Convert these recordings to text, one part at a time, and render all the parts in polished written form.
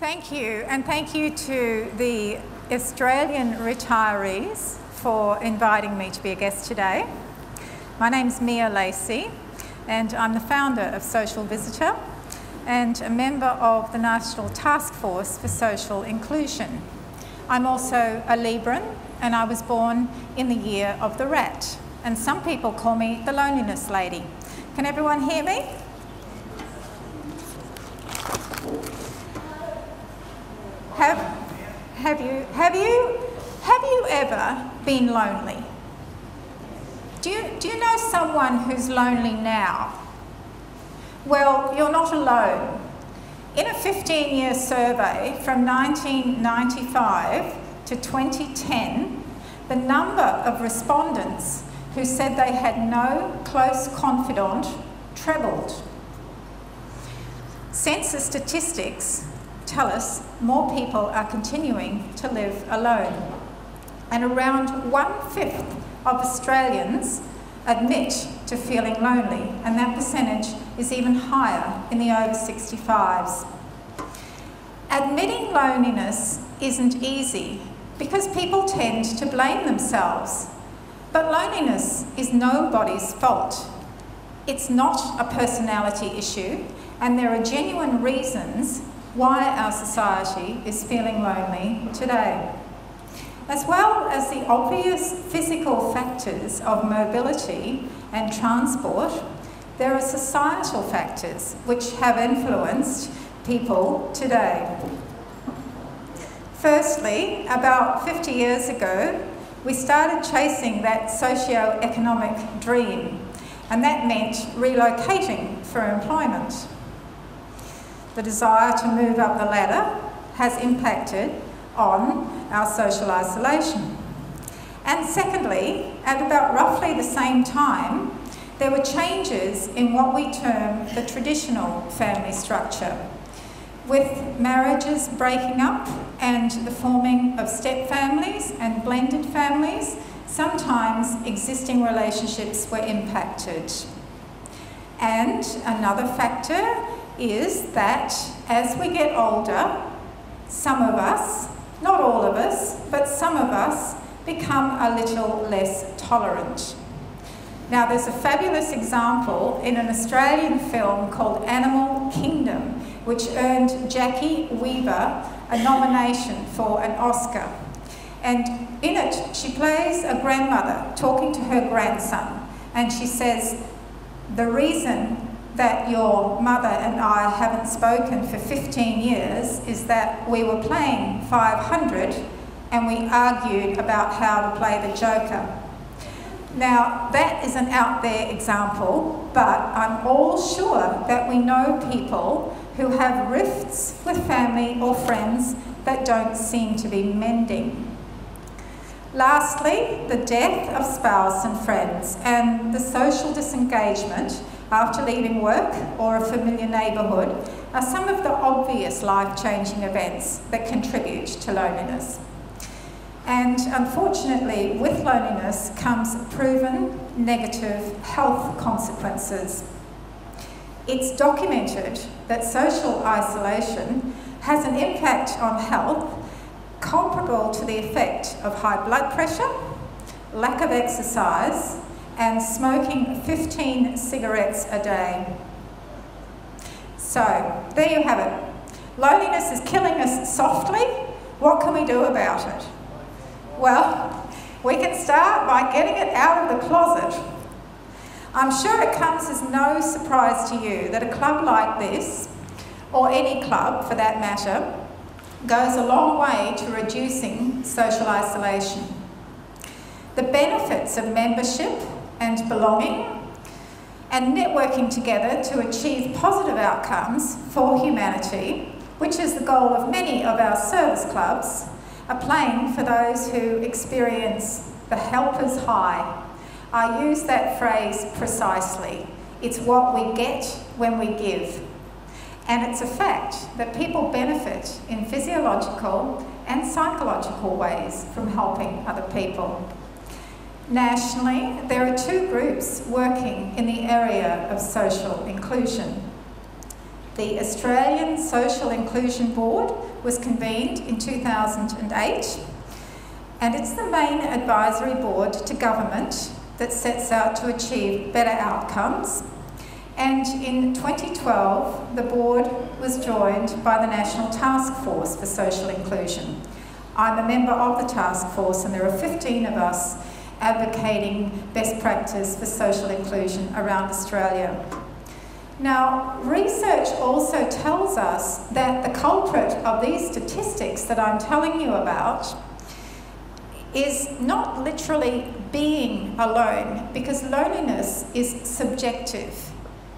Thank you, and thank you to the Australian retirees for inviting me to be a guest today. My name's Lacy, and I'm the founder of Social Visitor and a member of the National Task Force for Social Inclusion. I'm also a Libran, and I was born in the year of the rat, and some people call me the loneliness lady. Can everyone hear me? Have you ever been lonely? Do you know someone who's lonely now? Well, you're not alone. In a 15-year survey from 1995 to 2010, the number of respondents who said they had no close confidant trebled. Census statistics tell us more people are continuing to live alone. And around 1/5 of Australians admit to feeling lonely, and that percentage is even higher in the over 65s. Admitting loneliness isn't easy because people tend to blame themselves. But loneliness is nobody's fault. It's not a personality issue, and there are genuine reasons why our society is feeling lonely today. As well as the obvious physical factors of mobility and transport, there are societal factors which have influenced people today. Firstly, about 50 years ago, we started chasing that socio-economic dream, and that meant relocating for employment. The desire to move up the ladder has impacted on our social isolation. And secondly, at about roughly the same time, there were changes in what we term the traditional family structure, with marriages breaking up and the forming of step families and blended families. Sometimes existing relationships were impacted. And another factor is that as we get older, some of us, not all of us, but some of us become a little less tolerant. Now, there's a fabulous example in an Australian film called Animal Kingdom, which earned Jackie Weaver a nomination for an Oscar. And in it, she plays a grandmother talking to her grandson, and she says, "The reason that your mother and I haven't spoken for 15 years is that we were playing 500 and we argued about how to play the Joker." Now, that is an out there example, but I'm all sure that we know people who have rifts with family or friends that don't seem to be mending. Lastly, the death of spouse and friends and the social disengagement after leaving work or a familiar neighbourhood are some of the obvious life-changing events that contribute to loneliness. And unfortunately, with loneliness comes proven negative health consequences. It's documented that social isolation has an impact on health comparable to the effect of high blood pressure, lack of exercise, and smoking 15 cigarettes a day. So, there you have it. Loneliness is killing us softly. What can we do about it? Well, we can start by getting it out of the closet. I'm sure it comes as no surprise to you that a club like this, or any club for that matter, goes a long way to reducing social isolation. The benefits of membership and belonging and networking together to achieve positive outcomes for humanity, which is the goal of many of our service clubs, are playing for those who experience the helper's high. I use that phrase precisely. It's what we get when we give. And it's a fact that people benefit in physiological and psychological ways from helping other people. Nationally, there are two groups working in the area of social inclusion. The Australian Social Inclusion Board was convened in 2008, and it's the main advisory board to government that sets out to achieve better outcomes. And in 2012, the board was joined by the National Task Force for Social Inclusion. I'm a member of the task force, and there are 15 of us advocating best practice for social inclusion around Australia. Now, research also tells us that the culprit of these statistics that I'm telling you about is not literally being alone, because loneliness is subjective.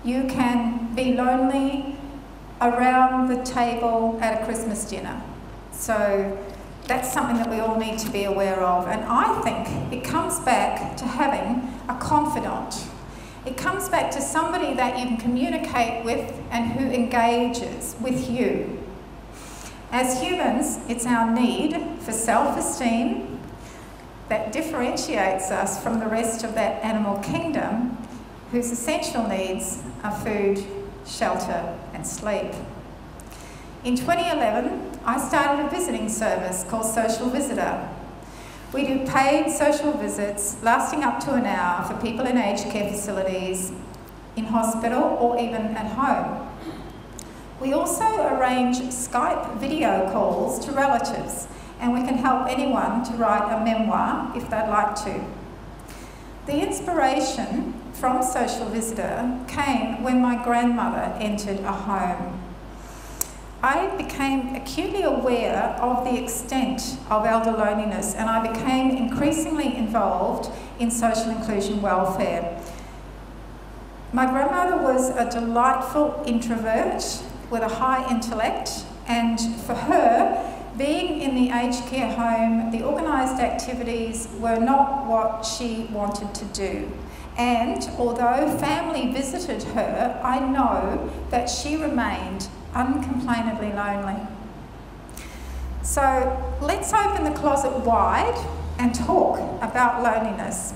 You can be lonely around the table at a Christmas dinner. So that's something that we all need to be aware of. And I think it comes back to having a confidant. It comes back to somebody that you can communicate with and who engages with you. As humans, it's our need for self-esteem that differentiates us from the rest of that animal kingdom, whose essential needs are food, shelter, and sleep. In 2011, I started a visiting service called Social Visitor. We do paid social visits lasting up to an hour for people in aged care facilities, in hospital, or even at home. We also arrange Skype video calls to relatives, and we can help anyone to write a memoir if they'd like to. The inspiration from Social Visitor came when my grandmother entered a home. I became acutely aware of the extent of elder loneliness, and I became increasingly involved in social inclusion welfare. My grandmother was a delightful introvert with a high intellect, and for her, being in the aged care home, the organised activities were not what she wanted to do. And although family visited her, I know that she remained uncomplainably lonely. So let's open the closet wide and talk about loneliness.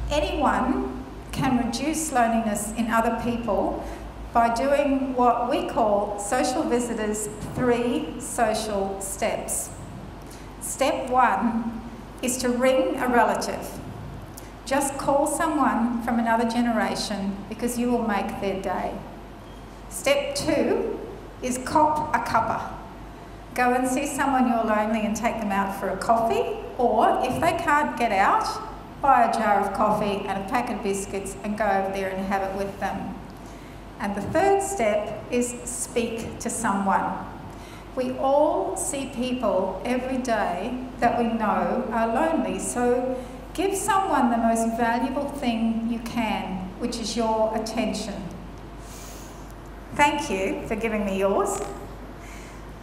Anyone can reduce loneliness in other people by doing what we call Social Visitors' 3 social steps. Step 1 is to ring a relative. Just call someone from another generation because you will make their day. Step 2 is cop a cuppa. Go and see someone you're lonely and take them out for a coffee, or if they can't get out, buy a jar of coffee and a pack of biscuits and go over there and have it with them. And the third step is speak to someone. We all see people every day that we know are lonely, so give someone the most valuable thing you can, which is your attention. Thank you for giving me yours.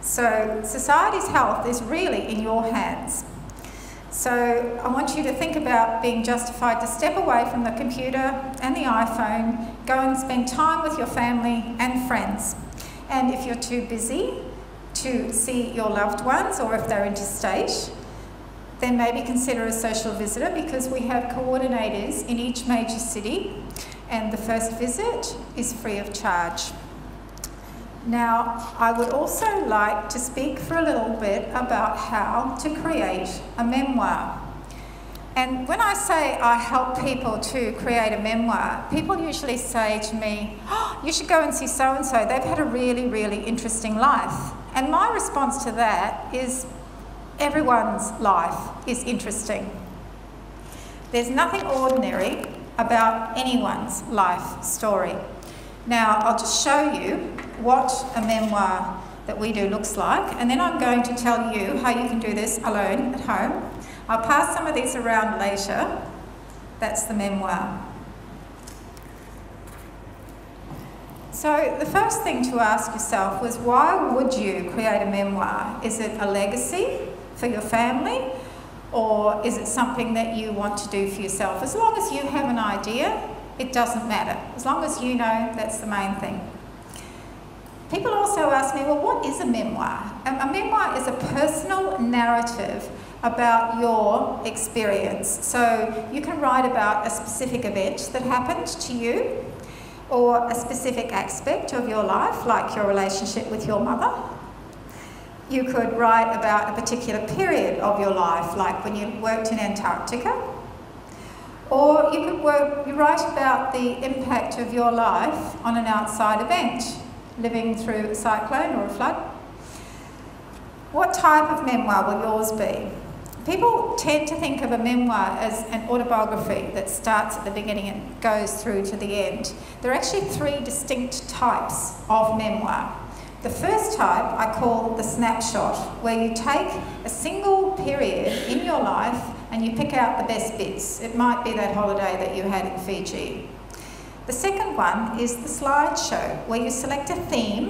So society's health is really in your hands. So I want you to think about being justified to step away from the computer and the iPhone, go and spend time with your family and friends. And if you're too busy to see your loved ones, or if they're interstate, then maybe consider a social visitor, because we have coordinators in each major city, and the first visit is free of charge. Now, I would also like to speak for a little bit about how to create a memoir. And when I say I help people to create a memoir, people usually say to me, "Oh, you should go and see so-and-so, they've had a really, really interesting life." And my response to that is, everyone's life is interesting. There's nothing ordinary about anyone's life story. Now, I'll just show you what a memoir that we do looks like, and then I'm going to tell you how you can do this alone at home. I'll pass some of these around later. That's the memoir. So the first thing to ask yourself was, why would you create a memoir? Is it a legacy for your family, or is it something that you want to do for yourself? As long as you have an idea, it doesn't matter. As long as you know, that's the main thing. People also ask me, well, what is a memoir? A memoir is a personal narrative about your experience. So you can write about a specific event that happened to you, or a specific aspect of your life, like your relationship with your mother. You could write about a particular period of your life, like when you worked in Antarctica. Or you could write about the impact of your life on an outside event, living through a cyclone or a flood. What type of memoir will yours be? People tend to think of a memoir as an autobiography that starts at the beginning and goes through to the end. There are actually 3 distinct types of memoir. The first type I call the snapshot, where you take a single period in your life and you pick out the best bits. It might be that holiday that you had in Fiji. The second one is the slideshow, where you select a theme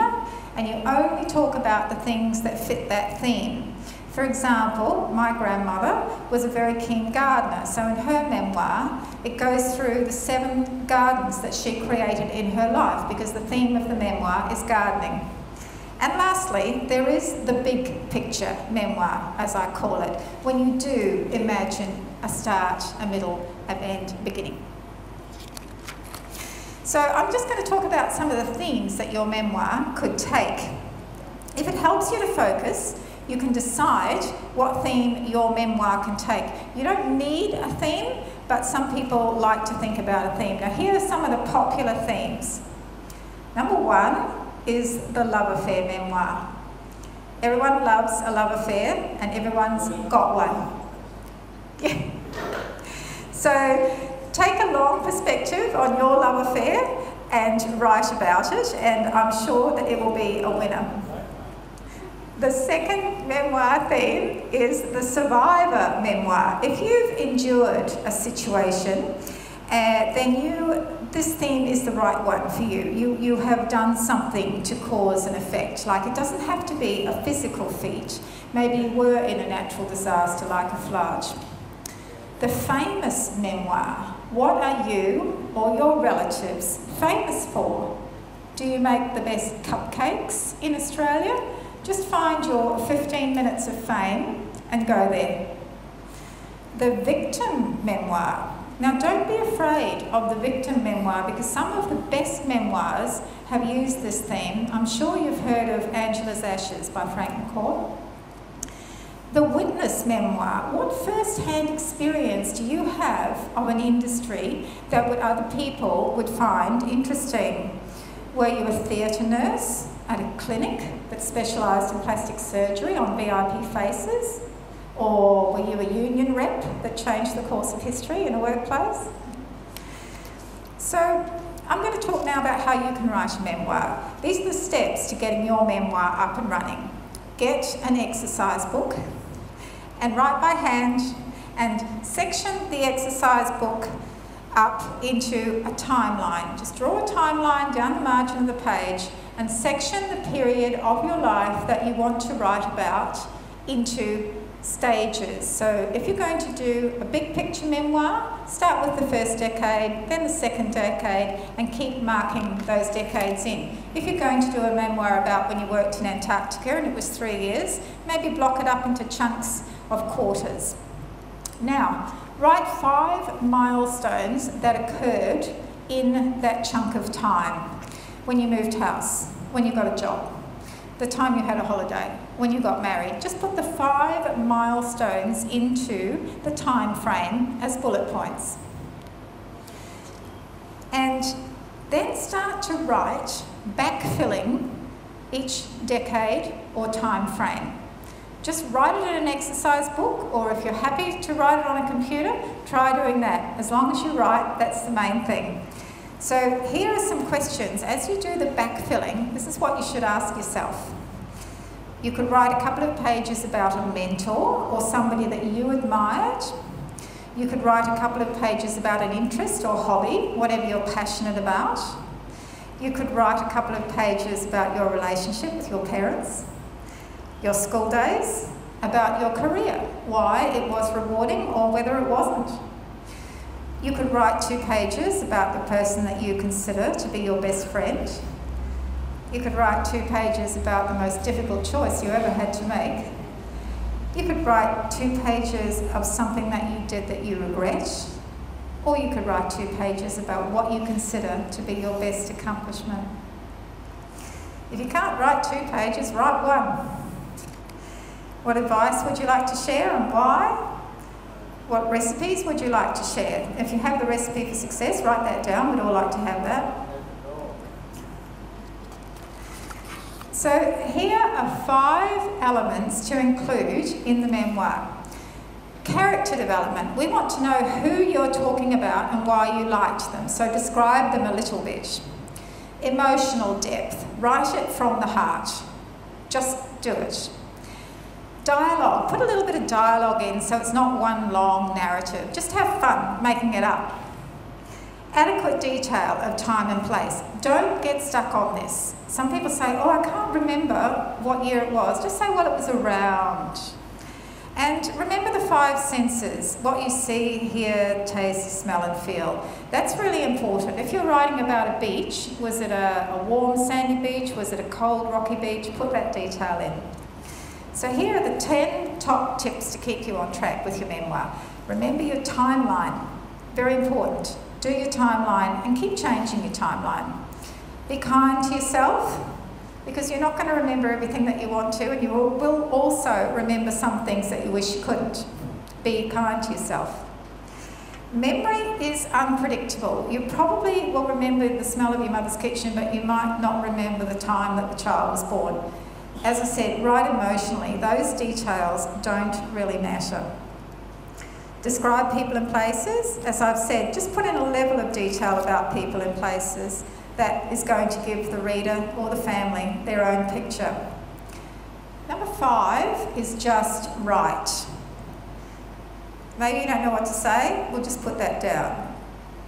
and you only talk about the things that fit that theme. For example, my grandmother was a very keen gardener, so in her memoir, it goes through the 7 gardens that she created in her life, because the theme of the memoir is gardening. And lastly, there is the big picture memoir, as I call it, when you do imagine a start, a middle, an end, beginning. So I'm just going to talk about some of the themes that your memoir could take. If it helps you to focus, you can decide what theme your memoir can take. You don't need a theme, but some people like to think about a theme. Now, here are some of the popular themes. Number 1 is the love affair memoir. Everyone loves a love affair, and everyone's got one. Yeah. So take a long perspective on your love affair and write about it, and I'm sure that it will be a winner. The second memoir theme is the survivor memoir. If you've endured a situation, then this theme is the right one for you. You have done something to cause an effect. Like, it doesn't have to be a physical feat. Maybe you were in a natural disaster like a flood. The famous memoir. What are you or your relatives famous for? Do you make the best cupcakes in Australia? Just find your 15 minutes of fame and go there. The victim memoir. Now, don't be afraid of the victim memoir, because some of the best memoirs have used this theme. I'm sure you've heard of Angela's Ashes by Frank McCourt. The witness memoir. What first-hand experience do you have of an industry that other people would find interesting? Were you a theatre nurse at a clinic that specialised in plastic surgery on VIP faces? Or were you a union rep that changed the course of history in a workplace? So I'm going to talk now about how you can write a memoir. These are the steps to getting your memoir up and running. Get an exercise book and write by hand, and section the exercise book up into a timeline. Just draw a timeline down the margin of the page and section the period of your life that you want to write about into stages. So if you're going to do a big picture memoir, start with the first decade, then the second decade, and keep marking those decades in. If you're going to do a memoir about when you worked in Antarctica and it was 3 years, maybe block it up into chunks of quarters. Now, write 5 milestones that occurred in that chunk of time. When you moved house, when you got a job, the time you had a holiday, when you got married. Just put the 5 milestones into the time frame as bullet points. And then start to write, backfilling each decade or time frame. Just write it in an exercise book, or if you're happy to write it on a computer, try doing that. As long as you write, that's the main thing. So here are some questions. As you do the backfilling, this is what you should ask yourself. You could write a couple of pages about a mentor or somebody that you admired. You could write a couple of pages about an interest or hobby, whatever you're passionate about. You could write a couple of pages about your relationship with your parents, your school days, about your career, why it was rewarding or whether it wasn't. You could write 2 pages about the person that you consider to be your best friend. You could write 2 pages about the most difficult choice you ever had to make. You could write 2 pages of something that you did that you regret. Or you could write 2 pages about what you consider to be your best accomplishment. If you can't write 2 pages, write 1. What advice would you like to share and why? What recipes would you like to share? If you have the recipe for success, write that down. We'd all like to have that. So here are 5 elements to include in the memoir. Character development. We want to know who you're talking about and why you liked them, so describe them a little bit. Emotional depth. Write it from the heart. Just do it. Dialogue. Put a little bit of dialogue in so it's not one long narrative. Just have fun making it up. Adequate detail of time and place. Don't get stuck on this. Some people say, oh, I can't remember what year it was. Just say what it was around. And remember the 5 senses, what you see, hear, taste, smell and feel. That's really important. If you're writing about a beach, was it a warm sandy beach? Was it a cold rocky beach? Put that detail in. So here are the 10 top tips to keep you on track with your memoir. Remember your timeline. Very important. Do your timeline and keep changing your timeline. Be kind to yourself, because you're not going to remember everything that you want to, and you will also remember some things that you wish you couldn't. Be kind to yourself. Memory is unpredictable. You probably will remember the smell of your mother's kitchen, but you might not remember the time that the child was born. As I said, write emotionally. Those details don't really matter. Describe people and places. As I've said, just put in a level of detail about people and places that is going to give the reader or the family their own picture. Number 5 is just write. Maybe you don't know what to say, we'll just put that down.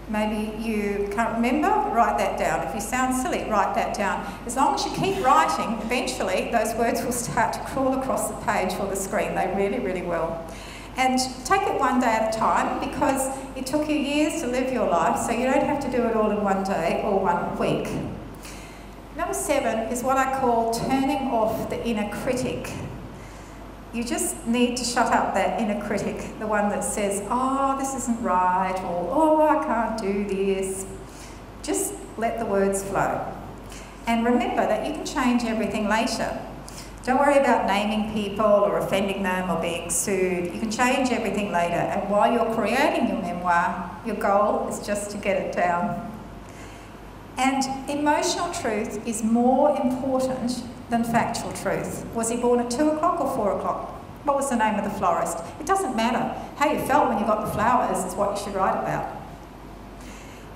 Maybe you can't remember, write that down. If you sound silly, write that down. As long as you keep writing, eventually those words will start to crawl across the page or the screen. They really, really will. And take it one day at a time, because it took you years to live your life, so you don't have to do it all in one day or 1 week. Number 7 is what I call turning off the inner critic. You just need to shut up that inner critic, the one that says, oh, this isn't right, or oh, I can't do this. Just let the words flow. And remember that you can change everything later. Don't worry about naming people or offending them or being sued. You can change everything later. And while you're creating your memoir, your goal is just to get it down. And emotional truth is more important than factual truth. Was he born at 2 o'clock or 4 o'clock? What was the name of the florist? It doesn't matter. How you felt when you got the flowers is what you should write about.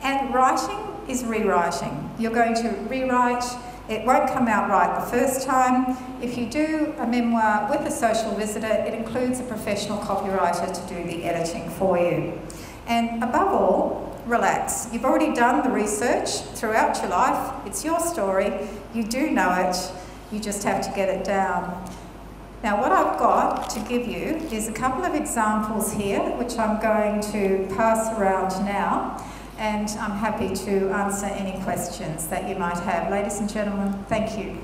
And writing is rewriting. You're going to rewrite. It won't come out right the first time. If you do a memoir with a social visitor, it includes a professional copywriter to do the editing for you. And above all, relax. You've already done the research throughout your life. It's your story. You do know it. You just have to get it down. Now, what I've got to give you is a couple of examples here, which I'm going to pass around now. And I'm happy to answer any questions that you might have. Ladies and gentlemen, thank you.